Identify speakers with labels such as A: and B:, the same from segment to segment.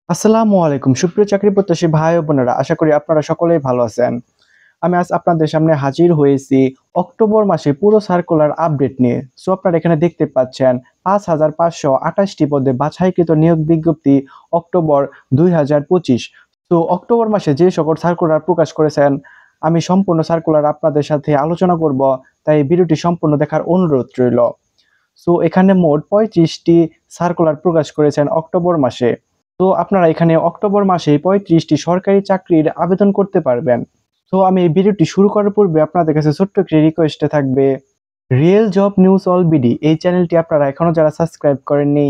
A: আসসালামু আলাইকুম সুপ্রিয় চাকরি প্রত্যাশী ভাই ও বোনেরা, আশা করি আপনারা সকলেই ভালো আছেন। আমি আজ আপনাদের সামনে হাজির হয়েছি অক্টোবর মাসে পুরো সার্কুলার আপডেট নিয়ে। সো আপনারা এখানে দেখতে পাচ্ছেন ৫,৫২৮টি পদে বাছাইকৃত নিয়োগ বিজ্ঞপ্তি অক্টোবর ২০২৫। তো অক্টোবর মাসে যে সকল সার্কুলার প্রকাশ করেছেন, আমি সম্পূর্ণ সার্কুলার আপনাদের সাথে আলোচনা করব, তাই ভিডিওটি সম্পূর্ণ দেখার অনুরোধ রইল। সো এখানে মোট ৩৫টি সার্কুলার প্রকাশ করেছেন অক্টোবর মাসে। তো আপনারা এখানে অক্টোবর মাসে ৩৫টি সরকারি চাকরির আবেদন করতে পারবেন। তো আমি এই ভিডিওটি শুরু করার পূর্বে আপনাদের কাছে ছোট্ট একটি রিকোয়েস্টে থাকবে, real job news all BD এই চ্যানেলটি আপনারা এখনো যারা সাবস্ক্রাইব করেননি,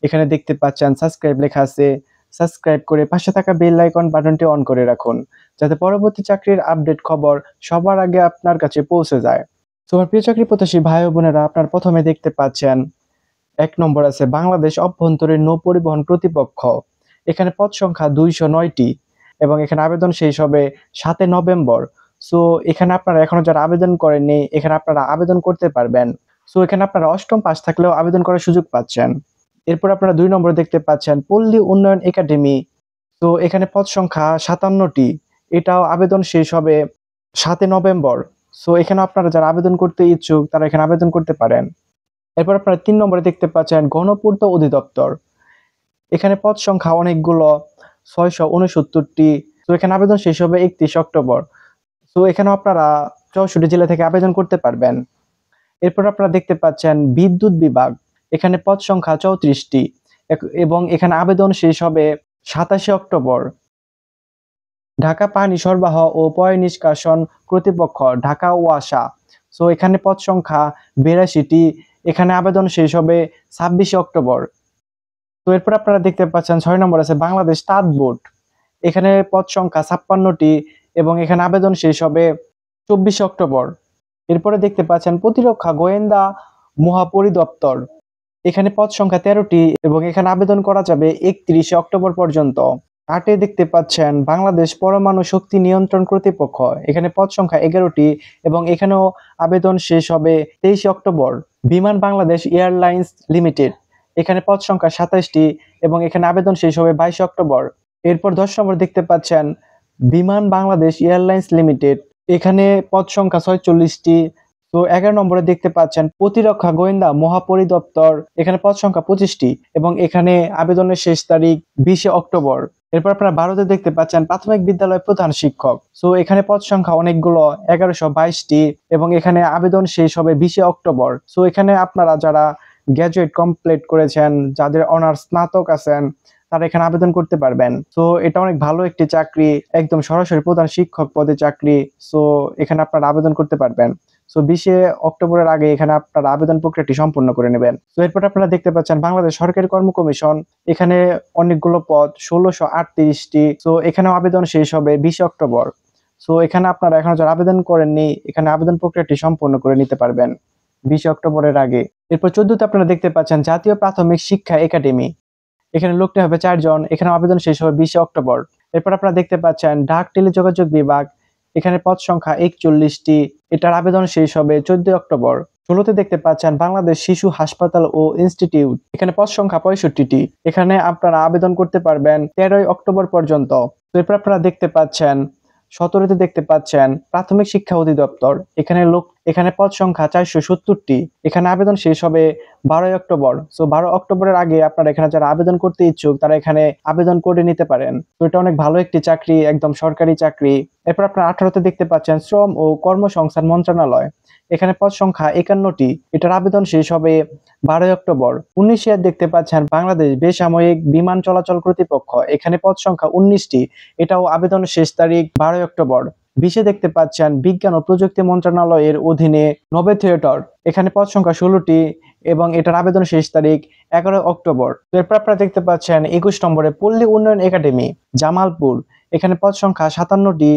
A: এখানে দেখতে পাচ্ছেন সাবস্ক্রাইব লেখা আছে, সাবস্ক্রাইব করে পাশে থাকা বেল আইকন বাটনটি অন করে রাখুন, যাতে পরবর্তী চাকরির আপডেট খবর সবার আগে আপনার কাছে পৌঁছে যায়। তো আমার প্রিয় চাকরি প্রত্যাশী ভাই ও বোনেরা, আপনার প্রথমে দেখতে পাচ্ছেন ১ নম্বর আছে বাংলাদেশ অভ্যন্তরীণ নৌ পরিবহন কর্তৃপক্ষ। এখানে পদ সংখ্যা ২০৯টি এবং এখানে আবেদন শেষ হবে ৭ নভেম্বর। সো এখানে আপনারা এখনো যারা আবেদন করেননি, এখানে আপনারা আবেদন করতে পারবেন। সো এখানে আপনারা অষ্টম পাস থাকলেও আবেদন করার সুযোগ পাচ্ছেন। এরপর আপনারা ২ নম্বরে দেখতে পাচ্ছেন পল্লী উন্নয়ন একাডেমি। তো এখানে পদ সংখ্যা ৫৭টি। এটাও আবেদন শেষ হবে ৭ নভেম্বর। সো এখানে আপনারা যারা আবেদন করতে ইচ্ছুক তারা এখানে আবেদন করতে পারেন। এরপর আপনারা ৩ নম্বরে দেখতে পাচ্ছেন গণপূর্ত অধিদপ্তর। এখানে পদ সংখ্যা অনেকগুলো, ৬৬৯টি। তো এখানে আবেদন শেষ হবে ৩১ অক্টোবর। তো এখানেও আপনারা ৬৪ জেলা থেকে আবেদন করতে পারবেন। এরপর আপনারা দেখতে পাচ্ছেন বিদ্যুৎ বিভাগ। এখানে পদ সংখ্যা ৩৪টি এবং এখানে আবেদন শেষ হবে ২৭ অক্টোবর। ঢাকা পানি সরবরাহ ও পয়ঃনিষ্কাশন কর্তৃপক্ষ, ঢাকা ওয়াসা। সো এখানে পদ সংখ্যা ৮২টি। এখানে আবেদন শেষ হবে ২৬ অক্টোবর। তো এরপর আপনারা দেখতে পাচ্ছেন ৬ নম্বর আছে বাংলাদেশ তাঁত বোর্ড। এখানে পদ সংখ্যা ৫৬টি এবং এখানে আবেদন শেষ হবে ২৪ অক্টোবর। এরপরে দেখতে পাচ্ছেন প্রতিরক্ষা গোয়েন্দা মহাপরিদপ্তর। এখানে পদ সংখ্যা ১৩টি এবং এখানে আবেদন করা যাবে ৩১ অক্টোবর পর্যন্ত। ৮ দেখতে পাচ্ছেন বাংলাদেশ পরমাণু শক্তি নিয়ন্ত্রণ কর্তৃপক্ষ। এখানে পদ সংখ্যা ১১টি এবং এখানেও আবেদন শেষ হবে ২৩ অক্টোবর। বিমান বাংলাদেশ এয়ারলাইন্স লিমিটেড। এখানে পদ সংখ্যা ২৭টি এবং এখানে আবেদন শেষ হবে ২২ অক্টোবর। এরপর ১০ নম্বর দেখতে পাচ্ছেন বিমান বাংলাদেশ এয়ারলাইন্স লিমিটেড। এখানে পদ সংখ্যা ৪৬টি। তো ১১ নম্বরে দেখতে পাচ্ছেন প্রতিরক্ষা গোয়েন্দা মহাপরিদপ্তর। এখানে পদ সংখ্যা ২৫টি এবং এখানে আবেদনের শেষ তারিখ ২০ অক্টোবর। এরপর আপনারা ১২তে দেখতে পাচ্ছেন প্রাথমিক বিদ্যালয় প্রধান শিক্ষক। সো এখানে পদ সংখ্যা অনেকগুলো, ১১২২টি এবং এখানে আবেদন শেষ হবে ২০ অক্টোবর। সো এখানে আপনারা যারা গ্র্যাজুয়েট কমপ্লিট করেছেন, যাদের অনার্স স্নাতক আছেন, তারা এখানে আবেদন করতে পারবেন। সো এটা অনেক ভালো একটি চাকরি, একদম সরাসরি প্রধান শিক্ষক পদে চাকরি। সো এখানে আপনারা আবেদন করতে পারবেন। সো ২০ অক্টোবরের আগে এখানে আপনারা আবেদন প্রক্রিয়াটি সম্পূর্ণ করে নেবেন। তো এরপর আপনারা দেখতে পাচ্ছেন বাংলাদেশ সরকারি কর্ম কমিশন। এখানে অনেকগুলো পদ, ১৬৩৮টি। সো এখানেও আবেদন শেষ হবে ২০ অক্টোবর। সো এখানে আপনারা এখনো যারা আবেদন করেননি, এখানে আবেদন প্রক্রিয়াটি সম্পূর্ণ করে নিতে পারবেন ২০ অক্টোবরের আগে। এরপর ১৪তে আপনারা দেখতে পাচ্ছেন জাতীয় প্রাথমিক শিক্ষা একাডেমি। এখানে লোক নেওয়া হবে ৪ জন। এখানে আবেদন শেষ হবে ২০ অক্টোবর। এরপর আপনারা দেখতে পাচ্ছেন ডাক টেলিযোগাযোগ বিভাগ। এখানে পদ সংখ্যা ৪১টি। এটার আবেদন শেষ হবে ১৪ অক্টোবর। ১৬তে দেখতে পাচ্ছেন বাংলাদেশ শিশু হাসপাতাল ও ইনস্টিটিউট। এখানে পদ সংখ্যা ৬৫টি। এখানে আপনারা আবেদন করতে পারবেন ১৩ অক্টোবর পর্যন্ত। তো এরপর আপনারা দেখতে পাচ্ছেন ১৭তে দেখতে পাচ্ছেন প্রাথমিক শিক্ষা অধিদপ্তর। এখানে পদ সংখ্যা ৪৭০টি। এখানে আবেদন শেষ হবে ১২ অক্টোবর। সো ১২ অক্টোবরের আগে আপনারা এখানে যারা আবেদন করতে ইচ্ছুক তারা এখানে আবেদন করে নিতে পারেন। তো এটা অনেক ভালো একটি চাকরি, একদম সরকারি চাকরি। এরপর আপনারা ১৮তে দেখতে পাচ্ছেন শ্রম ও কর্মসংস্থান মন্ত্রণালয়। এখানে পদ সংখ্যা ৫১টি। এটার আবেদন শেষ হবে ১২ অক্টোবর। ১৯ দেখতে পাচ্ছেন বাংলাদেশ বেসামরিক বিমান চলাচল কর্তৃপক্ষ। এখানে পদ সংখ্যা ১৯টি। এটাও আবেদন শেষ তারিখ ১২ অক্টোবর। ২০ দেখতে পাচ্ছেন বিজ্ঞান ও প্রযুক্তি মন্ত্রণালয়ের অধীনে নবে থিয়েটার। এখানে পদ সংখ্যা ১৬টি এবং এটার আবেদন শেষ তারিখ ১১ অক্টোবর। তো এরপর আপনারা দেখতে পাচ্ছেন ২১ নম্বরে পল্লী উন্নয়ন একাডেমি, জামালপুর। এখানে পদ সংখ্যা ৫৭টি।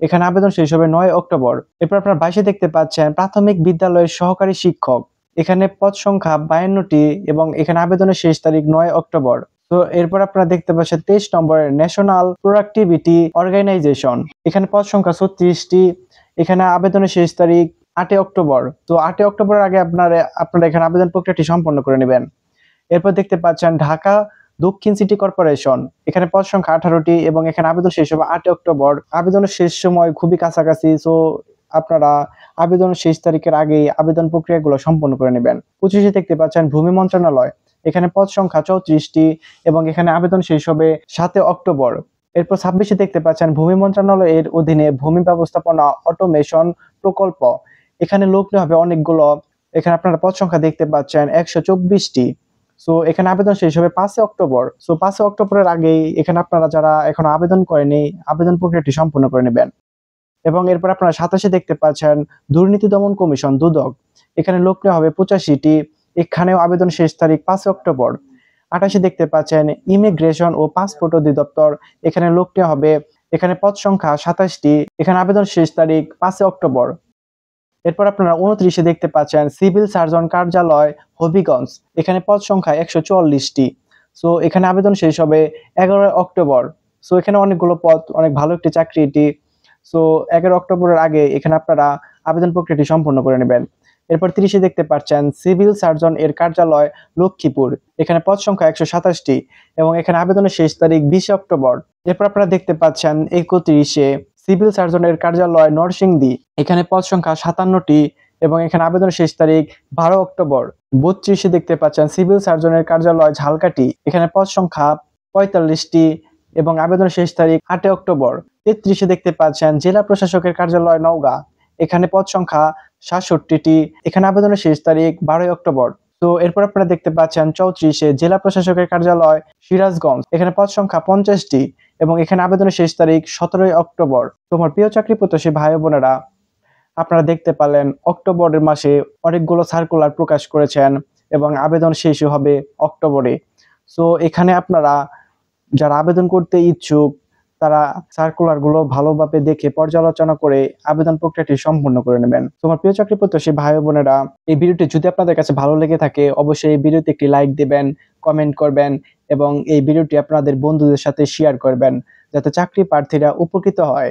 A: এখানে আবেদন শেষ হবে ৯ অক্টোবর। এরপর আপনারা ২২ দেখতে পাচ্ছেন প্রাথমিক বিদ্যালয়ের সহকারী শিক্ষক। এখানে পদ সংখ্যা ৫২টি এবং এখানে আবেদনের শেষ তারিখ ৯ অক্টোবর। তো এরপর আপনারা দেখতে পাচ্ছেন ২৩ নম্বরে ন্যাশনাল প্রোডাক্টিভিটি অর্গানাইজেশন। এখানে পদ সংখ্যা ৩৬টি। এখানে আবেদনের শেষ তারিখ ৮ অক্টোবর। তো ৮ অক্টোবরের আগে আপনারা এখানে আবেদন প্রক্রিয়াটি সম্পন্ন করে নেবেন। এরপর দেখতে পাচ্ছেন ঢাকা দক্ষিণ সিটি কর্পোরেশন, এখানে পদ সংখ্যা 18টি এবং এখানে আবেদন শেষ হবে 8 অক্টোবর। আবেদনের শেষ সময় খুবই কাছাকাছি, সো আপনারা আবেদনের শেষ তারিখের আগেই আবেদন প্রক্রিয়াগুলো সম্পন্ন করে নেবেন। 25-এ দেখতে পাচ্ছেন ভূমি মন্ত্রণালয়, এখানে পদ সংখ্যা 34টি এবং এখানে আবেদন শেষ হবে 7 অক্টোবর। এরপর 26-এ দেখতে পাচ্ছেন ভূমি মন্ত্রণালয়ের অধীনে ভূমি ব্যবস্থাপনা অটোমেশন প্রকল্প, এখানে লোক নেওয়া হবে অনেকগুলো। এখানে আপনারা পদ সংখ্যা দেখতে পাচ্ছেন 124টি। সো এখানে আবেদন শেষ হবে 5 অক্টোবর। সো 5 অক্টোবরের আগেই এখানে আপনারা যারা এখনো আবেদন করেনি আবেদন প্রক্রিয়াটি সম্পূর্ণ করে নেবেন। এবং এরপর আপনারা 27-এ দেখতে পাচ্ছেন দুর্নীতি দমন কমিশন দুদক, এখানে লোক নেওয়া হবে 85টি, এখানেও আবেদন শেষ তারিখ 5 অক্টোবর। 28-এ দেখতে পাচ্ছেন ইমিগ্রেশন ও পাসপোর্ট অধিদপ্তর, এখানে লোক নেওয়া হবে, এখানে পদ সংখ্যা 27টি, এখানে আবেদন শেষ তারিখ 5 অক্টোবর। এরপর আপনারা 29-এ দেখতে পাচ্ছেন সিভিল সার্জন কার্যালয় হবিগঞ্জ, এখানে পদ সংখ্যা 144টি। সো এখানে আবেদন শেষ হবে 11 অক্টোবর। সো এখানে অনেকগুলো পদ, অনেক ভালো একটি চাকরি এটি। সো 11 অক্টোবরের আগে এখানে আপনারা আবেদন প্রক্রিয়াটি সম্পন্ন করে নেবেন। এরপর 30-এ দেখতে পাচ্ছেন সিভিল সার্জন এর কার্যালয় লক্ষ্মীপুর, এখানে পদ সংখ্যা 127টি এবং এখানে আবেদনের শেষ তারিখ 20 অক্টোবর। এরপর আপনারা দেখতে পাচ্ছেন 31-এ সিভিল সার্জনের কার্যালয় নরসিংদী, এখানে পদ সংখ্যা 57টি এবং এখানে আবেদনের শেষ তারিখ 12 অক্টোবর। 32-এ দেখতে পাচ্ছেন সিভিল সার্জনের কার্যালয় ঝালকাঠি, এখানে পদ সংখ্যা 45টি এবং আবেদনের শেষ তারিখ 8 অক্টোবর। 33-এ দেখতে পাচ্ছেন জেলা প্রশাসকের কার্যালয় নওগাঁ, এখানে পদ সংখ্যা 67টি, এখানে আবেদনের শেষ তারিখ 12 অক্টোবর। তো এরপর আপনারা দেখতে পাচ্ছেন 34-এ জেলা প্রশাসকের কার্যালয় সিরাজগঞ্জ, এখানে পদ সংখ্যা 50টি এবং এখানে আবেদনের শেষ তারিখ 17 অক্টোবর। তোমার প্রিয় চাকরি প্রত্যাশী ভাই বোনেরা, আপনারা দেখতে পেলেন অক্টোবরের মাসে অনেকগুলো সার্কুলার প্রকাশ করেছেন এবং আবেদন শেষ হবে অক্টোবরে। সো এখানে আপনারা যারা আবেদন করতে ইচ্ছুক তারা সার্কুলারগুলো ভালোভাবে দেখে পর্যালোচনা করে আবেদন প্রক্রিয়াটি সম্পূর্ণ করে নেবেন। তোমার প্রিয় চাকরি প্রত্যাশী ভাই বোনেরা, এই ভিডিওটি যদি আপনাদের কাছে ভালো লেগে থাকে অবশ্যই এই ভিডিওতে একটি লাইক দিবেন, কমেন্ট করবেন এবং এই ভিডিওটি আপনাদের বন্ধুদের সাথে শেয়ার করবেন যাতে চাকরি প্রার্থীরা উপকৃত হয়।